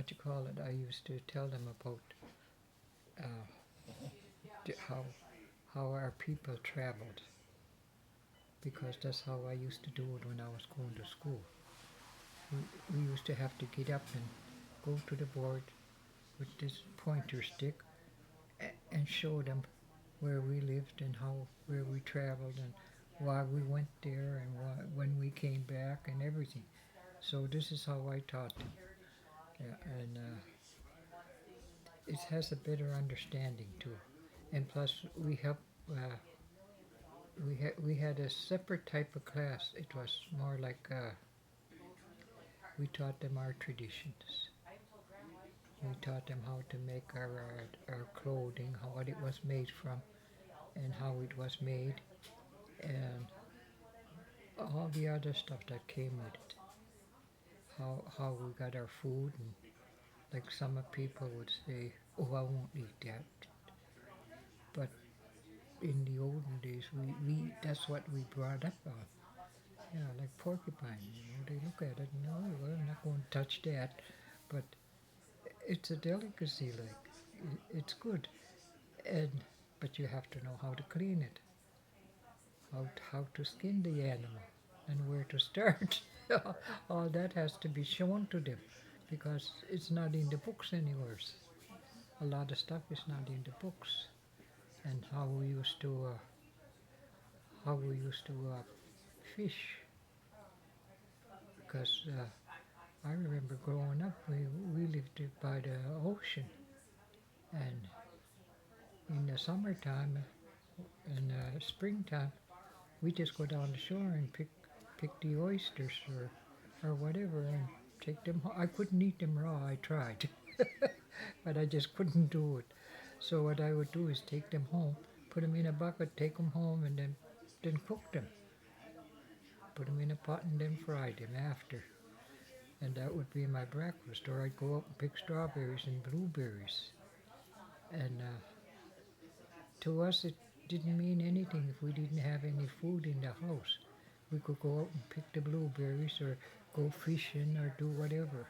what you call it, I used to tell them about uh, how our people traveled, because that's how I used to do it when I was going to school. We used to have to get up and go to the board with this pointer stick and show them where we lived and how where we traveled and why we went there and when we came back and everything. So this is how I taught them, yeah, and it has a better understanding too. And plus, uh, we had a separate type of class. It was more like we taught them our traditions. We taught them how to make our clothing, how what it was made from, and how it was made, and all the other stuff that came with it. How we got our food, and like some people would say, "Oh, I won't eat that," but in the olden days, we that's what we brought up on. Yeah, like porcupine. They look at it, no, well, I'm not going to touch that, but it's a delicacy. Like it's good, and but you have to know how to clean it, how to skin the animal, and where to start. All that has to be shown to them because it's not in the books anywhere. A lot of stuff is not in the books, and how we used to fish, because I remember growing up, we lived by the ocean, and in the summertime and springtime, we just go down the shore and pick the oysters or whatever and take them home. I couldn't eat them raw. I tried, but I just couldn't do it. So what I would do is take them home, put them in a bucket, take them home, and then cook them. Put them in a pot and then fry them after. And that would be my breakfast. Or I'd go up and pick strawberries and blueberries. And to us, it didn't mean anything if we didn't have any food in the house. We could go out and pick the blueberries or go fishing or do whatever.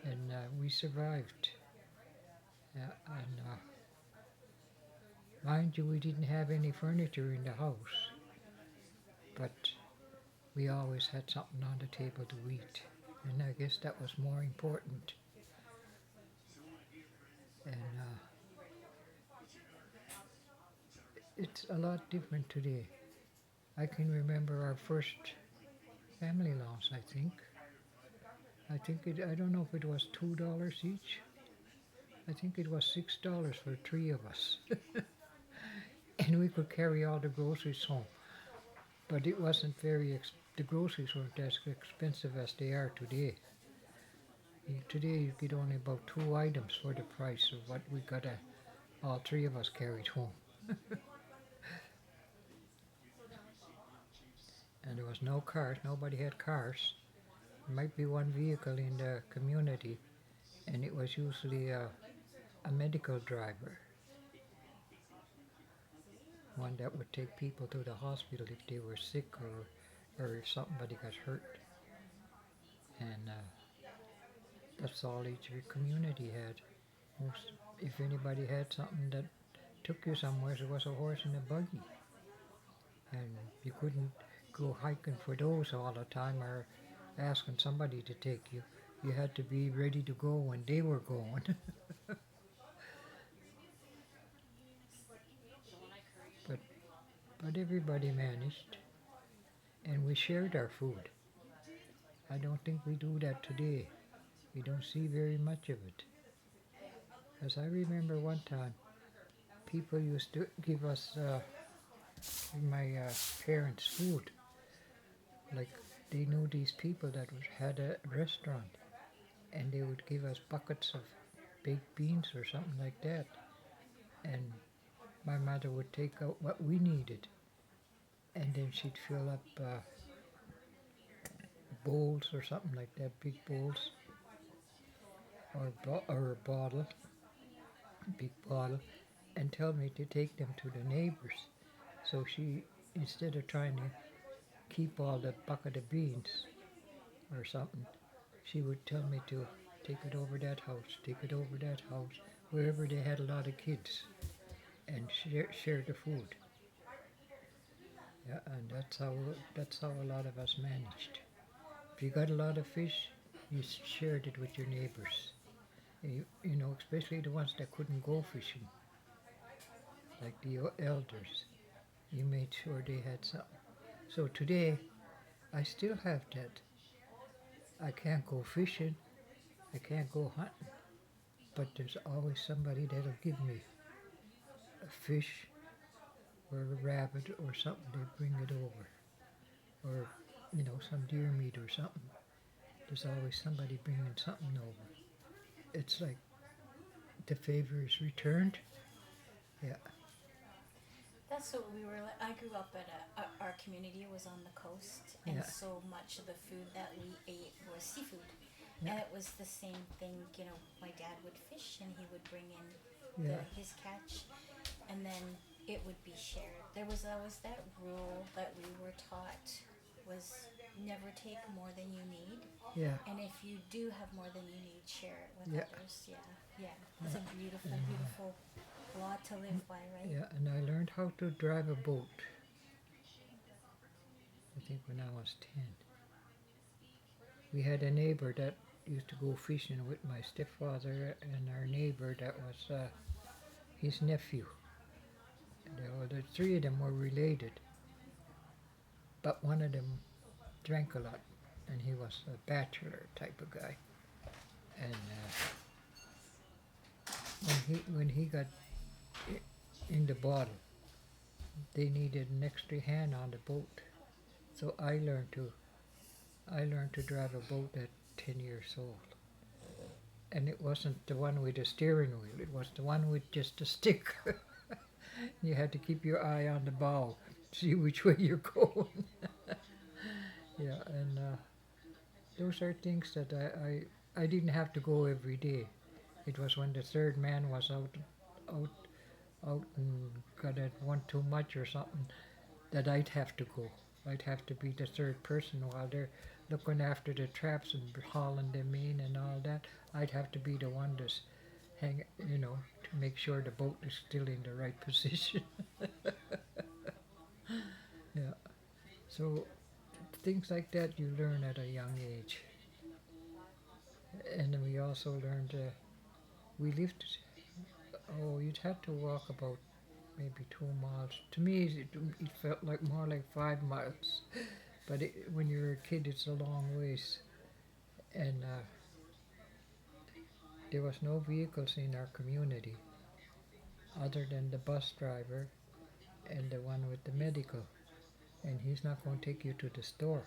And we survived. And mind you, we didn't have any furniture in the house, but we always had something on the table to eat. And I guess that was more important. And it's a lot different today. I can remember our first family loss, I think. I don't know if it was $2 each. I think it was $6 for three of us. And we could carry all the groceries home. But it wasn't the groceries weren't as expensive as they are today. Today you get only about two items for the price of what all three of us carried home. And there was no cars, nobody had cars. There might be one vehicle in the community, and it was usually a medical driver, one that would take people to the hospital if they were sick or if somebody got hurt. And that's all each community had. If anybody had something that took you somewhere, there was a horse and a buggy. And you couldn't go hiking for those all the time or asking somebody to take you. You had to be ready to go when they were going. but but everybody managed, and we shared our food. I don't think we do that today. We don't see very much of it. As I remember one time, people used to give us my parents food. Like they knew these people that had a restaurant, and they would give us buckets of baked beans or something like that. And my mother would take out what we needed, and then she'd fill up bowls or something like that, big bowls, or a bottle, big bottle, and tell me to take them to the neighbors. So she, instead of trying to keep all the bucket of beans or something, she would tell me to take it over that house, take it over that house, wherever they had a lot of kids, and share the food. Yeah, and that's how a lot of us managed. If you got a lot of fish, you shared it with your neighbors. You know, especially the ones that couldn't go fishing, like the elders. You made sure they had something. So today, I still have that. I can't go fishing, I can't go hunting, but there's always somebody that'll give me a fish or a rabbit or something. They bring it over, or some deer meat or something. There's always somebody bringing something over. It's like the favor is returned. Yeah, That's what we were like. I grew up at our community was on the coast, and yeah, so much of the food that we ate was seafood. yeah, And it was the same thing, my dad would fish and he would bring in yeah, his catch, and then it would be shared. There was always that rule that we were taught was never take more than you need, yeah, and if you do have more than you need, share it with yeah, others. Yeah, yeah. It's yeah. a beautiful, And, beautiful law to live by, right? yeah, and I learned how to drive a boat. I think when I was 10. We had a neighbor that used to go fishing with my stepfather and our neighbor that was his nephew. The three of them were related, but one of them drank a lot, and he was a bachelor type of guy. And when he got in the bottle, they needed an extra hand on the boat. So I learned to drive a boat at 10 years old. And it wasn't the one with the steering wheel, it was the one with just a stick. You had to keep your eye on the bow, see which way you're going. Yeah, and those are things that I didn't have to go every day. It was when the third man was out, out and got it one too much or something that I'd have to go. I'd have to be the third person while they're looking after the traps and hauling them in and all that. I'd have to be the one that's to make sure the boat is still in the right position. Yeah. So things like that you learn at a young age. And then we also learned we lived. Oh, you'd have to walk about maybe 2 miles. To me, it felt like more like 5 miles. But when you're a kid, it's a long ways. And there was no vehicles in our community other than the bus driver and the one with the medical. And he's not going to take you to the store.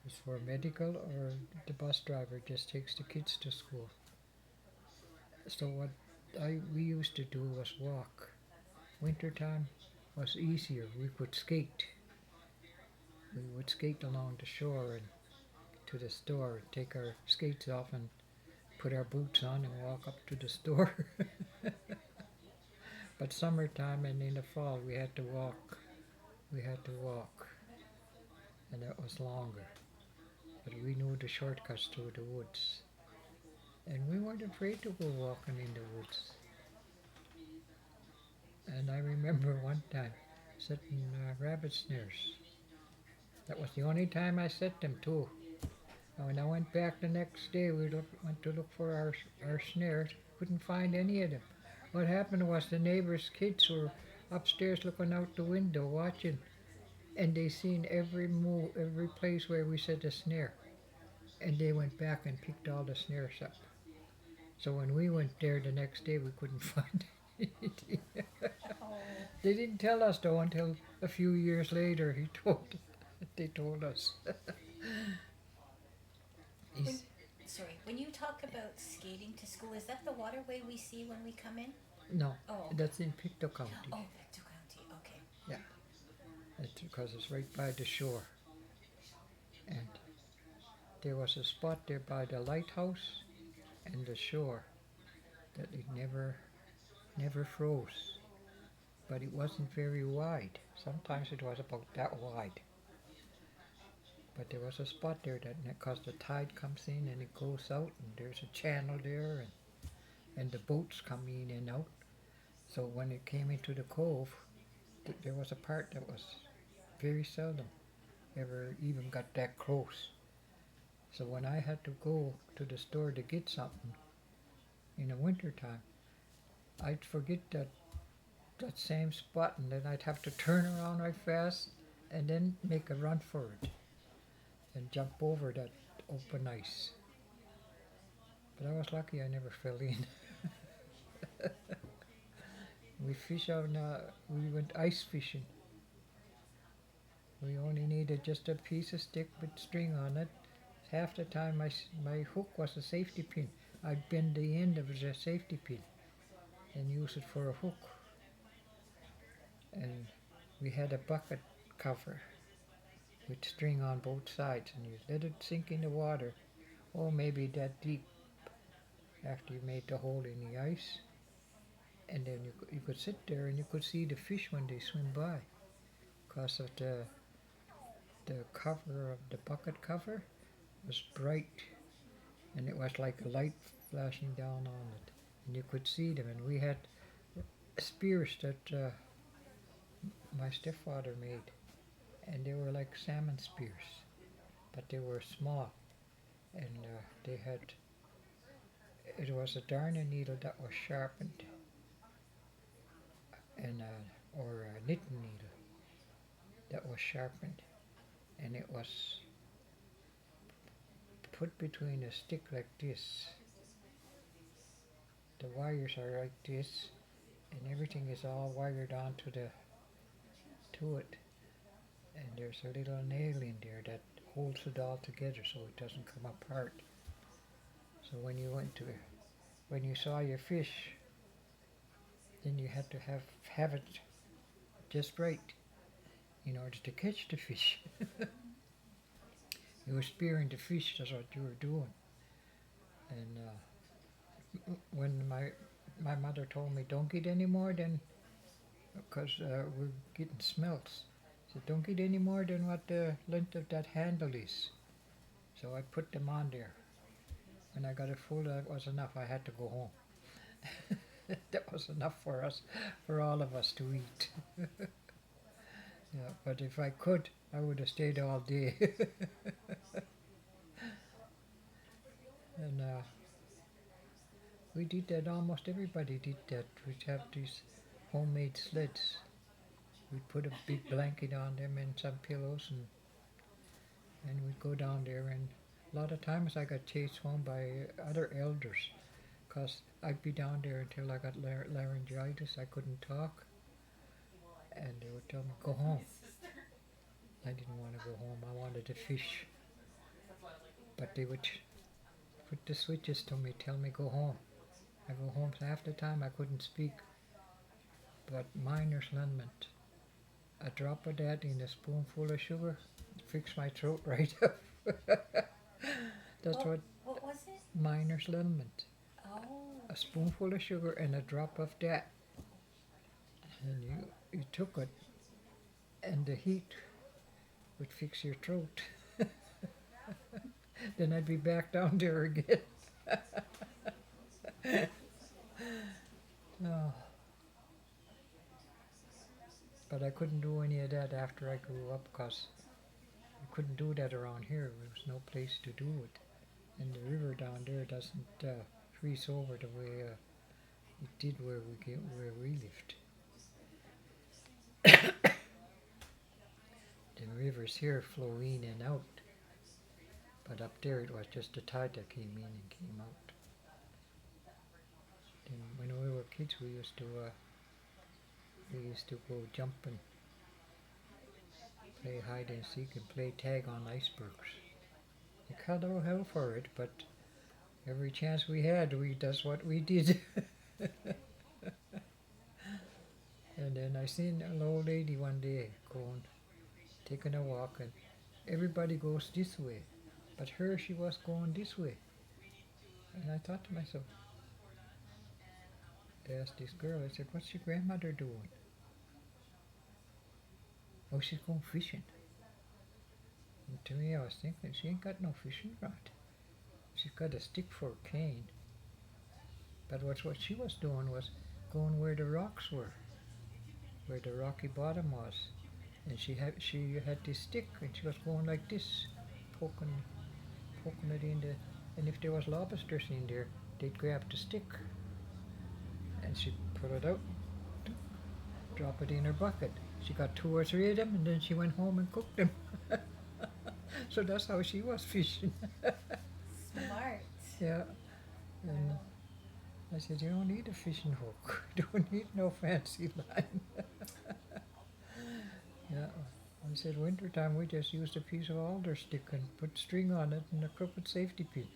It's for medical, or the bus driver just takes the kids to school. So what we used to do was walk. Wintertime was easier. We could skate. We would skate along the shore and to the store, take our skates off and put our boots on and walk up to the store. But summertime and in the fall we had to walk. We had to walk, and that was longer. But we knew the shortcuts through the woods, and we weren't afraid to go walking in the woods. And I remember one time setting rabbit snares. That was the only time I set them too. And when I went back the next day, went to look for our snares. Couldn't find any of them. What happened was the neighbor's kids were upstairs looking out the window watching, and they seen every move, every place where we set a snare. And they went back and picked all the snares up. So when we went there the next day, we couldn't find anything. Oh, They didn't tell us though until a few years later. They told us. when, He's, sorry. When you talk about skating to school, is that the waterway we see when we come in? no, Oh, that's in Pictou County. oh, Pictou County. Okay. Yeah, it's because it's right by the shore. And there was a spot there by the lighthouse and the shore that it never froze. But it wasn't very wide. Sometimes it was about that wide. But there was a spot there that, because the tide comes in and it goes out, and there's a channel there, and the boats come in and out. So when it came into the cove, there was a part that was very seldom ever even got that close. So when I had to go to the store to get something in the winter time, I'd forget that same spot, and then I'd have to turn around right fast and then make a run for it and jump over that open ice. But I was lucky I never fell in. We fish out we went ice fishing. We only needed just a piece of stick with string on it. Half the time my hook was a safety pin. I'd bend the end of the safety pin and use it for a hook. And we had a bucket cover with string on both sides, and you let it sink in the water, oh, maybe that deep, after you made the hole in the ice. And then you could sit there and you could see the fish when they swim by, because of the cover of the bucket cover was bright, and it was like a light flashing down on it, and you could see them. And we had spears that my stepfather made, and they were like salmon spears, but they were small, and it was a darning needle that was sharpened, and or a knitting needle that was sharpened, and it was put between a stick like this. The wires are like this, and everything is all wired onto to it, and there's a little nail in there that holds it all together so it doesn't come apart. So when you saw your fish, then you had to have it just right in order to catch the fish. You were spearing the fish, that's what you were doing. And when my mother told me, don't get any more than, because we're getting smelts, so don't get any more than what the length of that handle is. So I put them on there. When I got it full, that was enough. I had to go home. That was enough for all of us to eat. Yeah, but if I could, I would have stayed all day. And we did that. Almost everybody did that. We'd have these homemade sleds. We'd put a big blanket on them and some pillows, and we'd go down there. And a lot of times I got chased home by other elders, because I'd be down there until I got laryngitis. I couldn't talk, and they would tell me, go home. I didn't want to go home. I wanted to fish. But they would put the switches to me, tell me go home. I go home. So half the time I couldn't speak. But Miner's Liniment, a drop of that in a spoonful of sugar, fixed my throat right up. That's what was it? Miner's Liniment. Oh. A spoonful of sugar and a drop of that. And you took it, and the heat would fix your throat. Then I'd be back down there again. Oh. But I couldn't do any of that after I grew up, because you couldn't do that around here. There was no place to do it. And the river down there doesn't freeze over the way it did where we lived. The rivers here flow in and out, but up there it was just the tide that came in and came out. Then when we were kids, we used to go jumping, play hide and seek, and play tag on icebergs. We got all hell for it, but every chance we had, that's what we did. And then I seen an old lady one day taking a walk, and everybody goes this way, but she was going this way. And I thought to myself, I asked this girl, I said, what's your grandmother doing? Oh, she's going fishing. And to me, I was thinking, she ain't got no fishing rod. She's got a stick for a cane. But what she was doing was going where the rocks were, where the rocky bottom was. And she had this stick, and she was going like this, poking it in the. And if there was lobsters in there, they'd grab the stick, and she'd put it out, drop it in her bucket. She got 2 or 3 of them, and then she went home and cooked them. So that's how she was fishing. Smart. Yeah. And I said, you don't need a fishing hook. You don't need no fancy line. Yeah. I said, wintertime we just used a piece of alder stick and put string on it and a crooked safety pin.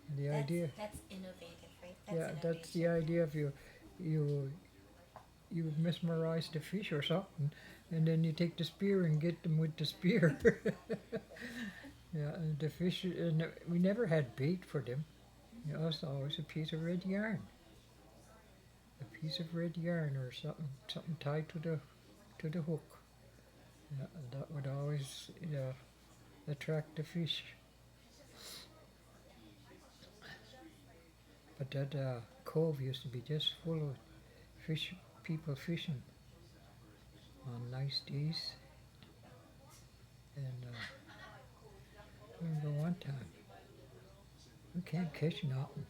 And the idea, That's innovative, right? yeah, that's the idea of you mesmerize the fish or something, and then you take the spear and get them with the spear. Yeah, and the fish, and we never had bait for them. You know, it's always a piece of red yarn, or something tied to the hook. Yeah, and that would always attract the fish. But that cove used to be just full of people fishing on nice days. And I remember one time, we can't catch nothing.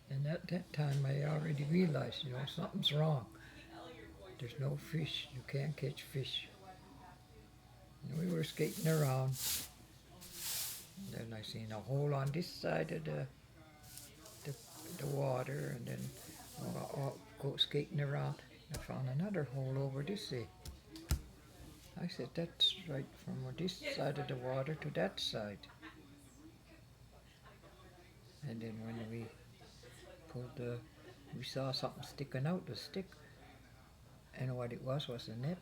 And at that time I already realized, something's wrong. There's no fish, you can't catch fish. And we were skating around, and then I seen a hole on this side of the water, and then I'll go skating around. I found another hole over this way. I said, that's right from this side of the water to that side. And then when we we saw something sticking out the stick, and what it was a net.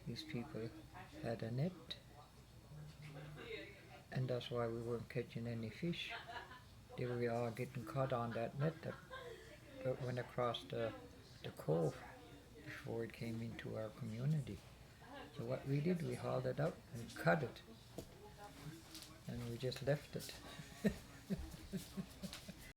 These people had a net, and that's why we weren't catching any fish. They were all getting caught on that net that went across the cove before it came into our community. So what we did, we hauled it out and cut it, and we just left it.